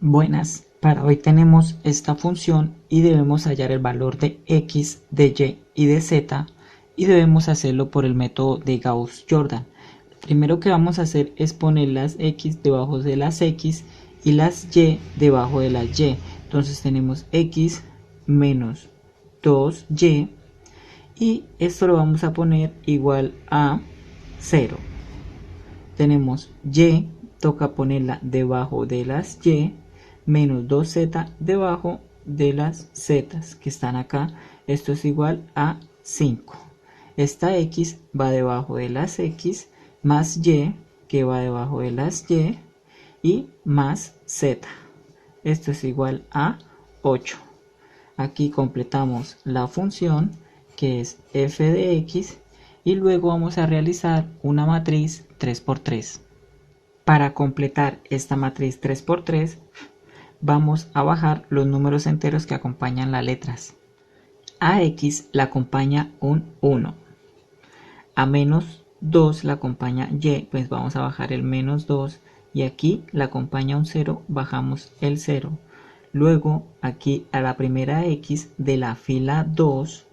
Buenas, para hoy tenemos esta función y debemos hallar el valor de x, de y y de z y debemos hacerlo por el método de Gauss-Jordan. Lo primero que vamos a hacer es poner las x debajo de las x y las y debajo de las y. Entonces tenemos x menos 2y y esto lo vamos a poner igual a 0. Tenemos y, toca ponerla debajo de las y, menos 2z debajo de las z que están acá. Esto es igual a 5. Esta x va debajo de las x, más y que va debajo de las y más z. Esto es igual a 8. Aquí completamos la función que es f de x y luego vamos a realizar una matriz 3×3. Para completar esta matriz 3×3 vamos a bajar los números enteros que acompañan las letras. A x la acompaña un 1. A menos 2 la acompaña y, pues vamos a bajar el menos 2. Y aquí la acompaña un 0, bajamos el 0. Luego aquí a la primera x de la fila 2,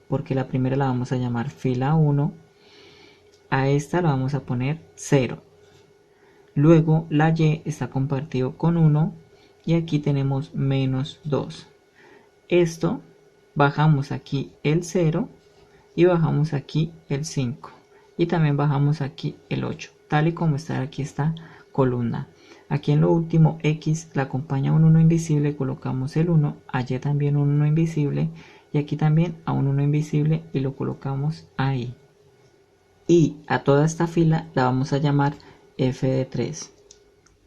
porque la primera la vamos a llamar fila 1, a esta la vamos a poner 0. Luego la y está compartido con 1 y aquí tenemos menos 2. Esto bajamos aquí el 0 y bajamos aquí el 5 y también bajamos aquí el 8, tal y como está aquí esta columna. Aquí en lo último x la acompaña un 1 invisible, colocamos el 1, allí también un 1 invisible y aquí también a un 1 invisible y lo colocamos ahí. Y a toda esta fila la vamos a llamar f de 3.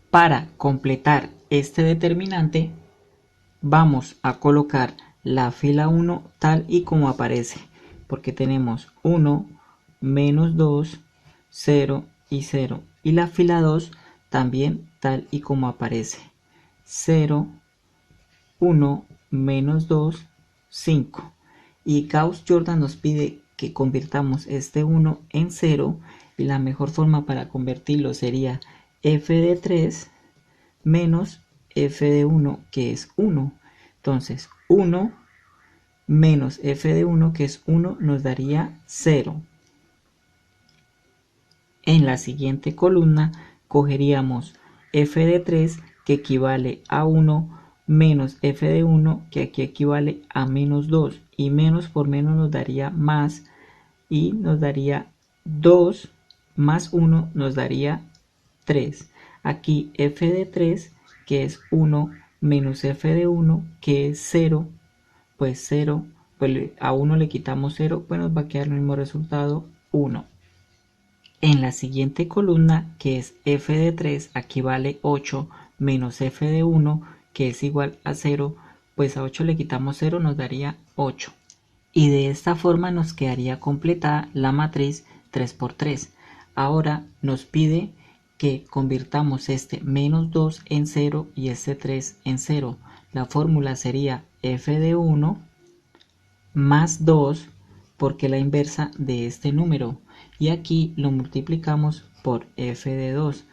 Para completar este determinante vamos a colocar la fila 1 tal y como aparece, porque tenemos 1, menos 2, 0 y 0. Y la fila 2 también tal y como aparece, 0, 1, menos 2, 5. Y Gauss-Jordan nos pide que convirtamos este 1 en 0 y la mejor forma para convertirlo sería f de 3 menos f de 1 que es 1. Entonces 1 menos f de 1 que es 1 nos daría 0. En la siguiente columna cogeríamos f de 3 que equivale a 1 menos f de 1 que aquí equivale a menos 2 y menos por menos nos daría más y nos daría 2 más 1 nos daría 3. Aquí f de 3 que es 1 menos f de 1 que es 0, pues 0, pues a 1 le quitamos 0, pues nos va a quedar el mismo resultado, 1. En la siguiente columna, que es f de 3, aquí vale 8 menos f de 1, que es igual a 0, pues a 8 le quitamos 0, nos daría 8. Y de esta forma nos quedaría completada la matriz 3×3. Ahora nos pide que convirtamos este menos 2 en 0 y este 3 en 0. La fórmula sería f de 1 más 2 porque la inversa de este número y aquí lo multiplicamos por f de 2.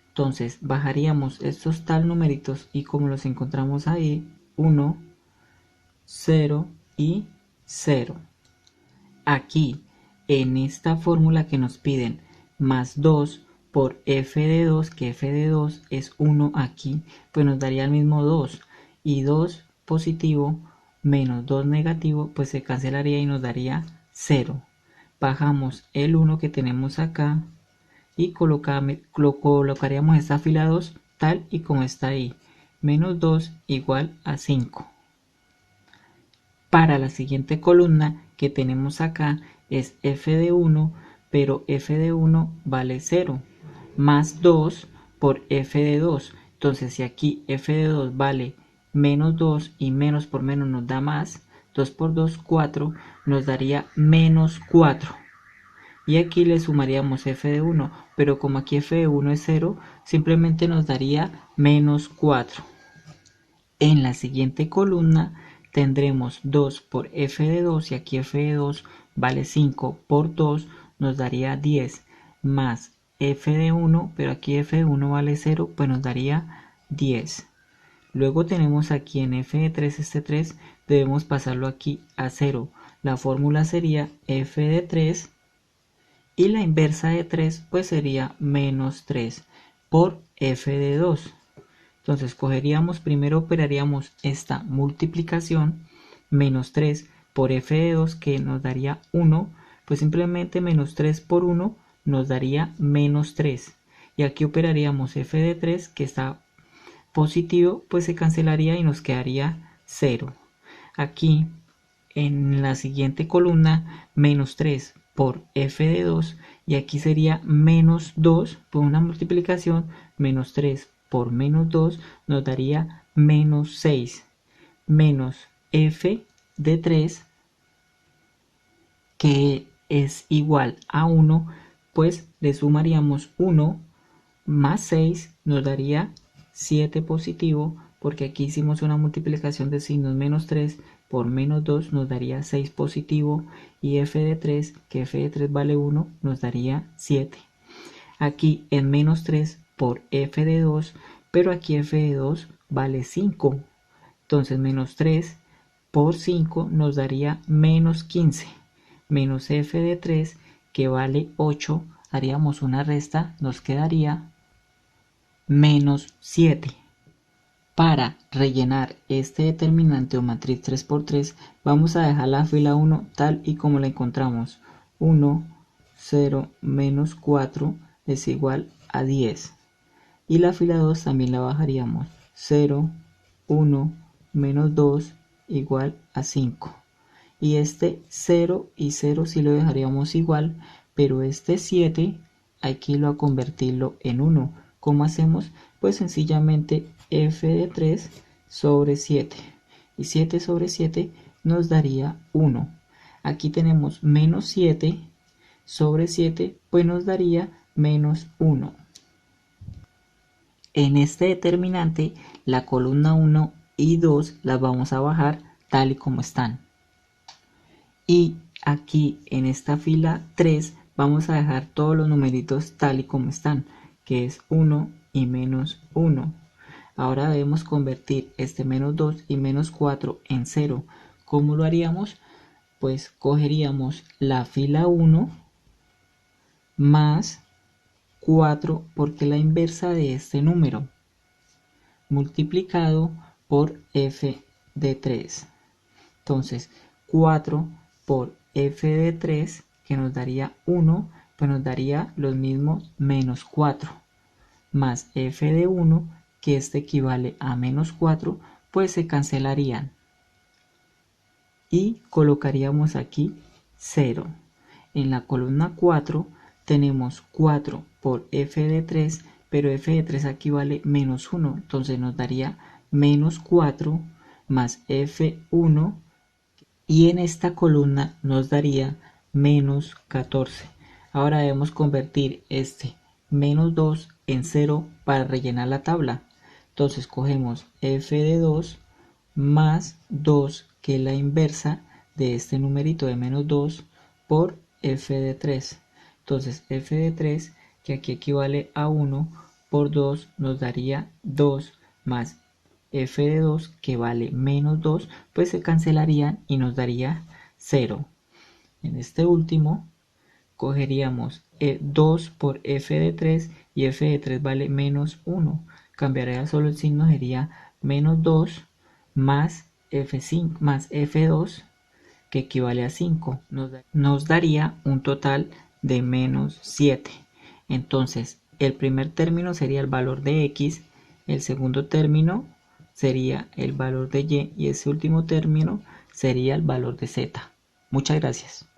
Entonces bajaríamos estos tal numeritos y como los encontramos ahí, 1, 0 y 0. Aquí en esta fórmula que nos piden más 2 por f de 2, que f de 2 es 1 aquí, pues nos daría el mismo 2 y 2 positivo menos 2 negativo, pues se cancelaría y nos daría 0. Bajamos el 1 que tenemos acá y colocaríamos esta fila 2 tal y como está ahí, menos 2 igual a 5. Para la siguiente columna que tenemos acá es f de 1, pero f de 1 vale 0, más 2 por f de 2. Entonces si aquí f de 2 vale menos 2 y menos por menos nos da más, 2 por 2, 4, nos daría menos 4. Y aquí le sumaríamos f de 1, pero como aquí f de 1 es 0, simplemente nos daría menos 4. En la siguiente columna tendremos 2 por f de 2 y aquí f de 2 vale 5 por 2 nos daría 10 más f de 1, pero aquí f de 1 vale 0, pues nos daría 10. Luego tenemos aquí en f de 3 este 3, debemos pasarlo aquí a 0. La fórmula sería f de 3 y la inversa de 3 pues sería menos 3 por f de 2. Entonces cogeríamos, primero operaríamos esta multiplicación, menos 3 por f de 2 que nos daría 1, pues simplemente menos 3 por 1 nos daría menos 3. Y aquí operaríamos f de 3 que está positivo, pues se cancelaría y nos quedaría 0. Aquí en la siguiente columna menos 3 por f de 2 y aquí sería menos 2 por una multiplicación, menos 3 por menos 2 nos daría menos 6 menos f de 3 que es igual a 1, pues le sumaríamos 1 más 6 nos daría 7 positivo, porque aquí hicimos una multiplicación de signos, menos 3 por menos 2 nos daría 6 positivo, y f de 3, que f de 3 vale 1, nos daría 7. Aquí en menos 3 por f de 2, pero aquí f de 2 vale 5. Entonces menos 3 por 5 nos daría menos 15. Menos f de 3 que vale 8, haríamos una resta, nos quedaría menos 7. Para rellenar este determinante o matriz 3×3 vamos a dejar la fila 1 tal y como la encontramos. 1, 0, menos 4 es igual a 10. Y la fila 2 también la bajaríamos. 0, 1, menos 2 igual a 5. Y este 0 y 0 sí lo dejaríamos igual, pero este 7 hay que irlo a convertirlo en 1. ¿Cómo hacemos? Pues sencillamente f de 3 sobre 7. Y 7 sobre 7 nos daría 1. Aquí tenemos menos 7 sobre 7, pues nos daría menos 1. En este determinante, la columna 1 y 2 las vamos a bajar tal y como están. Y aquí en esta fila 3 vamos a dejar todos los numeritos tal y como están, que es 1 y menos 1. Ahora debemos convertir este menos 2 y menos 4 en 0. ¿Cómo lo haríamos? Pues cogeríamos la fila 1 más 4, porque la inversa de este número, multiplicado por f de 3. Entonces 4 por f de 3, que nos daría 1, pues nos daría los mismos menos 4, más f de 1, que este equivale a menos 4, pues se cancelarían. Y colocaríamos aquí 0. En la columna 4 tenemos 4 por f de 3, pero f de 3 aquí vale menos 1, entonces nos daría menos 4 más f1, y en esta columna nos daría menos 14. Ahora debemos convertir este menos 2 en 0 para rellenar la tabla. Entonces cogemos f de 2 más 2, que es la inversa de este numerito de menos 2, por f de 3. Entonces f de 3, que aquí equivale a 1, por 2 nos daría 2, más f de 2, que vale menos 2, pues se cancelarían y nos daría 0. En este último cogeríamos 2 por f de 3, y f de 3 vale menos 1. Cambiaría solo el signo, sería menos 2 más f5 más f2, que equivale a 5. Nos daría un total de menos 7. Entonces el primer término sería el valor de x, el segundo término sería el valor de y ese último término sería el valor de z. Muchas gracias.